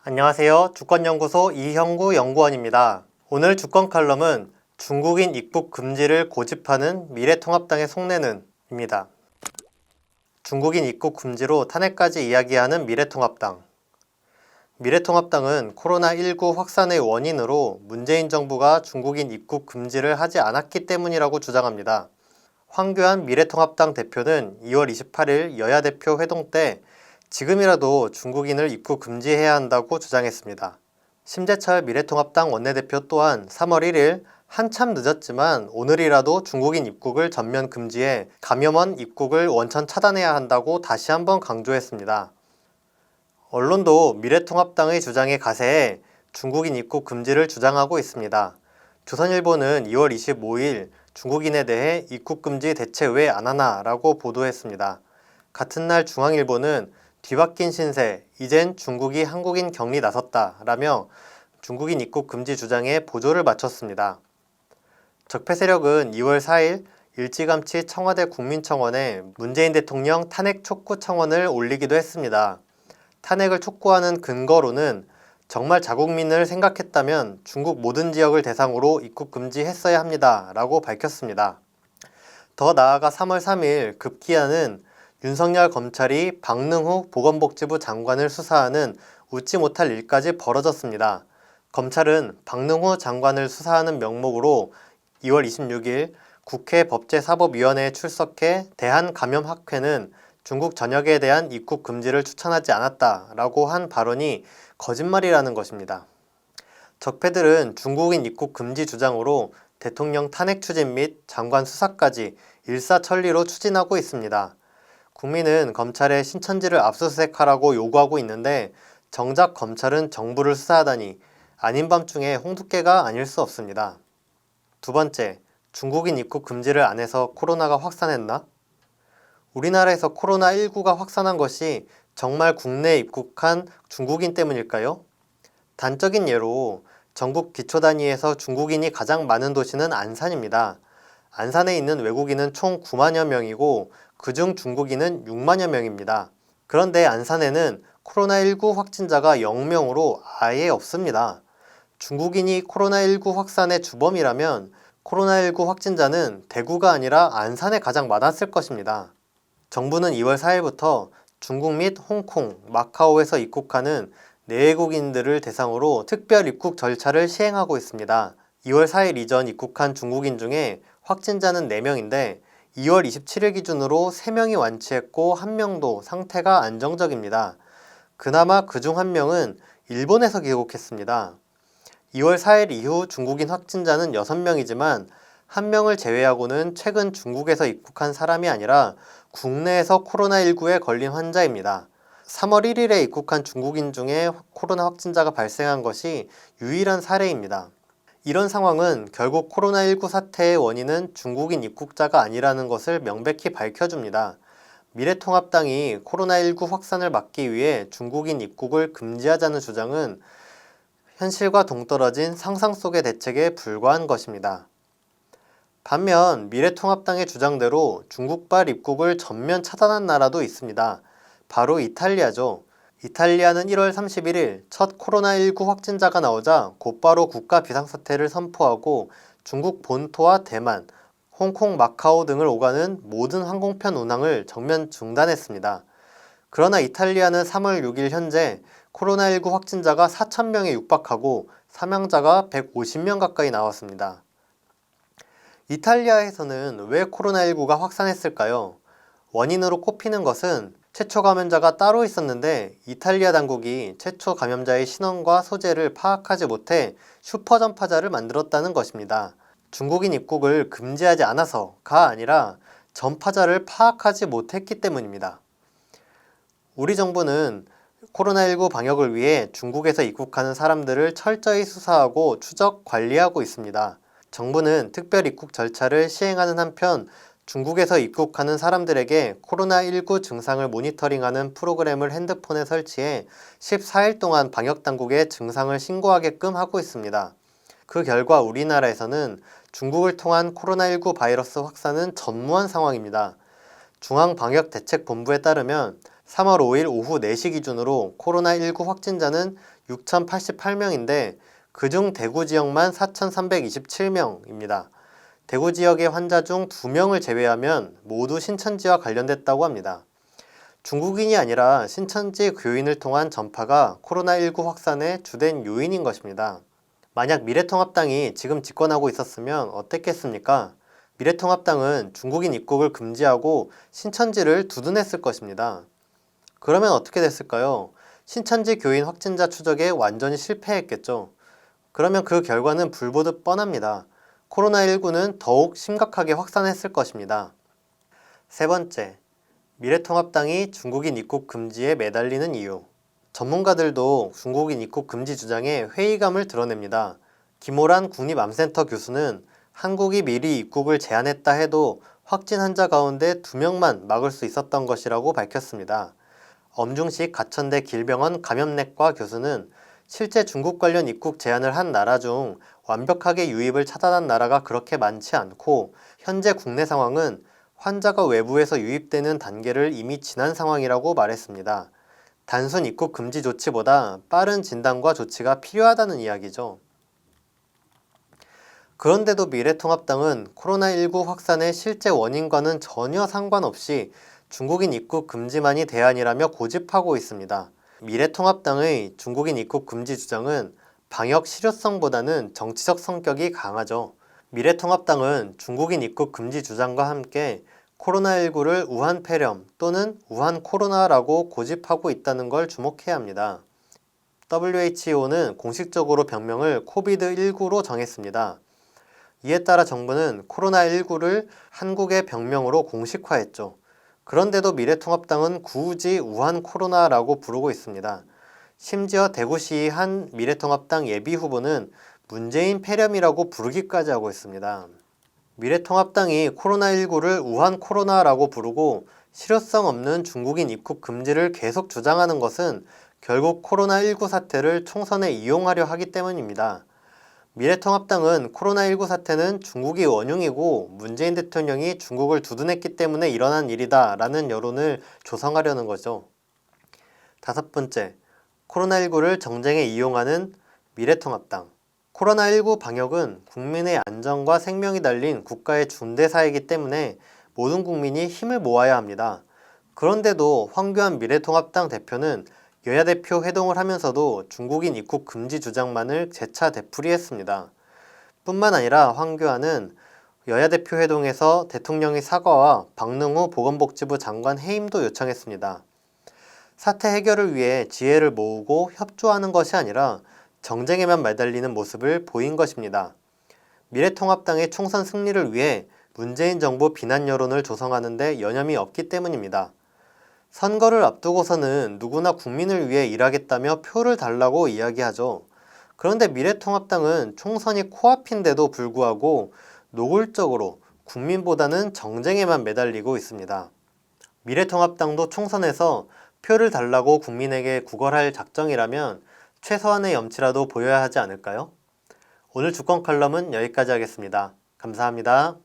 안녕하세요. 주권연구소 이형구 연구원입니다. 오늘 주권 칼럼은 중국인 입국 금지를 고집하는 미래통합당의 속내는 입니다. 중국인 입국 금지로 탄핵까지 이야기하는 미래통합당. 미래통합당은 코로나19 확산의 원인으로 문재인 정부가 중국인 입국 금지를 하지 않았기 때문이라고 주장합니다. 황교안 미래통합당 대표는 2월 28일 여야 대표 회동 때 지금이라도 중국인을 입국 금지해야 한다고 주장했습니다. 심재철 미래통합당 원내대표 또한 3월 1일 한참 늦었지만 오늘이라도 중국인 입국을 전면 금지해 감염원 입국을 원천 차단해야 한다고 다시 한번 강조했습니다. 언론도 미래통합당의 주장에 가세해 중국인 입국 금지를 주장하고 있습니다. 조선일보는 2월 25일 중국인에 대해 입국 금지 대체 왜 안 하나 라고 보도했습니다. 같은 날 중앙일보는 뒤바뀐 신세, 이젠 중국이 한국인 격리 나섰다 라며 중국인 입국 금지 주장에 보조를 마쳤습니다. 적폐 세력은 2월 4일 일찌감치 청와대 국민청원에 문재인 대통령 탄핵 촉구 청원을 올리기도 했습니다. 탄핵을 촉구하는 근거로는 정말 자국민을 생각했다면 중국 모든 지역을 대상으로 입국 금지했어야 합니다 라고 밝혔습니다. 더 나아가 3월 3일 급기야는 윤석열 검찰이 박능후 보건복지부 장관을 수사하는 웃지 못할 일까지 벌어졌습니다. 검찰은 박능후 장관을 수사하는 명목으로 2월 26일 국회 법제사법위원회에 출석해 대한감염학회는 중국 전역에 대한 입국 금지를 추천하지 않았다라고 한 발언이 거짓말이라는 것입니다. 적폐들은 중국인 입국 금지 주장으로 대통령 탄핵 추진 및 장관 수사까지 일사천리로 추진하고 있습니다. 국민은 검찰의 신천지를 압수수색하라고 요구하고 있는데 정작 검찰은 정부를 수사하다니 아닌 밤중에 홍두깨가 아닐 수 없습니다. 두 번째, 중국인 입국 금지를 안 해서 코로나가 확산했나? 우리나라에서 코로나19가 확산한 것이 정말 국내에 입국한 중국인 때문일까요? 단적인 예로 전국 기초단위에서 중국인이 가장 많은 도시는 안산입니다. 안산에 있는 외국인은 총 9만여 명이고 그중 중국인은 6만여 명입니다. 그런데 안산에는 코로나19 확진자가 0명으로 아예 없습니다. 중국인이 코로나19 확산의 주범이라면 코로나19 확진자는 대구가 아니라 안산에 가장 많았을 것입니다. 정부는 2월 4일부터 중국 및 홍콩, 마카오에서 입국하는 내외국인들을 대상으로 특별 입국 절차를 시행하고 있습니다. 2월 4일 이전 입국한 중국인 중에 확진자는 4명인데 2월 27일 기준으로 3명이 완치했고 1명도 상태가 안정적입니다. 그나마 그중 1명은 일본에서 귀국했습니다. 2월 4일 이후 중국인 확진자는 6명이지만 1명을 제외하고는 최근 중국에서 입국한 사람이 아니라 국내에서 코로나19에 걸린 환자입니다. 3월 1일에 입국한 중국인 중에 코로나 확진자가 발생한 것이 유일한 사례입니다. 이런 상황은 결국 코로나19 사태의 원인은 중국인 입국자가 아니라는 것을 명백히 밝혀줍니다. 미래통합당이 코로나19 확산을 막기 위해 중국인 입국을 금지하자는 주장은 현실과 동떨어진 상상 속의 대책에 불과한 것입니다. 반면 미래통합당의 주장대로 중국발 입국을 전면 차단한 나라도 있습니다. 바로 이탈리아죠. 이탈리아는 1월 31일 첫 코로나19 확진자가 나오자 곧바로 국가 비상사태를 선포하고 중국 본토와 대만, 홍콩, 마카오 등을 오가는 모든 항공편 운항을 전면 중단했습니다. 그러나 이탈리아는 3월 6일 현재 코로나19 확진자가 4,000명에 육박하고 사망자가 150명 가까이 나왔습니다. 이탈리아에서는 왜 코로나19가 확산했을까요? 원인으로 꼽히는 것은 최초 감염자가 따로 있었는데 이탈리아 당국이 최초 감염자의 신원과 소재를 파악하지 못해 슈퍼 전파자를 만들었다는 것입니다. 중국인 입국을 금지하지 않아서가 아니라 전파자를 파악하지 못했기 때문입니다. 우리 정부는 코로나19 방역을 위해 중국에서 입국하는 사람들을 철저히 수사하고 추적, 관리하고 있습니다. 정부는 특별 입국 절차를 시행하는 한편 중국에서 입국하는 사람들에게 코로나19 증상을 모니터링하는 프로그램을 핸드폰에 설치해 14일 동안 방역당국에 증상을 신고하게끔 하고 있습니다. 그 결과 우리나라에서는 중국을 통한 코로나19 바이러스 확산은 전무한 상황입니다. 중앙방역대책본부에 따르면 3월 5일 오후 4시 기준으로 코로나19 확진자는 6,088명인데 그중 대구 지역만 4,327명입니다. 대구 지역의 환자 중 2명을 제외하면 모두 신천지와 관련됐다고 합니다. 중국인이 아니라 신천지 교인을 통한 전파가 코로나19 확산의 주된 요인인 것입니다. 만약 미래통합당이 지금 집권하고 있었으면 어땠겠습니까? 미래통합당은 중국인 입국을 금지하고 신천지를 두둔했을 것입니다. 그러면 어떻게 됐을까요? 신천지 교인 확진자 추적에 완전히 실패했겠죠. 그러면 그 결과는 불보듯 뻔합니다. 코로나19는 더욱 심각하게 확산했을 것입니다. 세 번째, 미래통합당이 중국인 입국 금지에 매달리는 이유. 전문가들도 중국인 입국 금지 주장에 회의감을 드러냅니다. 김호란 국립암센터 교수는 한국이 미리 입국을 제한했다 해도 확진 환자 가운데 2명만 막을 수 있었던 것이라고 밝혔습니다. 엄중식 가천대 길병원 감염내과 교수는 실제 중국 관련 입국 제한을 한 나라 중 완벽하게 유입을 차단한 나라가 그렇게 많지 않고 현재 국내 상황은 환자가 외부에서 유입되는 단계를 이미 지난 상황이라고 말했습니다. 단순 입국 금지 조치보다 빠른 진단과 조치가 필요하다는 이야기죠. 그런데도 미래통합당은 코로나19 확산의 실제 원인과는 전혀 상관없이 중국인 입국 금지만이 대안이라며 고집하고 있습니다. 미래통합당의 중국인 입국 금지 주장은 방역 실효성보다는 정치적 성격이 강하죠. 미래통합당은 중국인 입국 금지 주장과 함께 코로나19를 우한 폐렴 또는 우한 코로나라고 고집하고 있다는 걸 주목해야 합니다. WHO는 공식적으로 병명을 코비드19로 정했습니다. 이에 따라 정부는 코로나19를 한국의 병명으로 공식화했죠. 그런데도 미래통합당은 굳이 우한 코로나라고 부르고 있습니다. 심지어 대구시 한 미래통합당 예비후보는 문재인 폐렴이라고 부르기까지 하고 있습니다. 미래통합당이 코로나19를 우한 코로나라고 부르고 실효성 없는 중국인 입국 금지를 계속 주장하는 것은 결국 코로나19 사태를 총선에 이용하려 하기 때문입니다. 미래통합당은 코로나19 사태는 중국이 원흉이고 문재인 대통령이 중국을 두둔했기 때문에 일어난 일이다 라는 여론을 조성하려는 거죠. 다섯 번째, 코로나19를 정쟁에 이용하는 미래통합당. 코로나19 방역은 국민의 안전과 생명이 달린 국가의 중대사이기 때문에 모든 국민이 힘을 모아야 합니다. 그런데도 황교안 미래통합당 대표는 여야 대표 회동을 하면서도 중국인 입국 금지 주장만을 재차 되풀이했습니다. 뿐만 아니라 황교안은 여야 대표 회동에서 대통령의 사과와 박능후 보건복지부 장관 해임도 요청했습니다. 사태 해결을 위해 지혜를 모으고 협조하는 것이 아니라 정쟁에만 매달리는 모습을 보인 것입니다. 미래통합당의 총선 승리를 위해 문재인 정부 비난 여론을 조성하는 데 여념이 없기 때문입니다. 선거를 앞두고서는 누구나 국민을 위해 일하겠다며 표를 달라고 이야기하죠. 그런데 미래통합당은 총선이 코앞인데도 불구하고 노골적으로 국민보다는 정쟁에만 매달리고 있습니다. 미래통합당도 총선에서 표를 달라고 국민에게 구걸할 작정이라면 최소한의 염치라도 보여야 하지 않을까요? 오늘 주권 칼럼은 여기까지 하겠습니다. 감사합니다.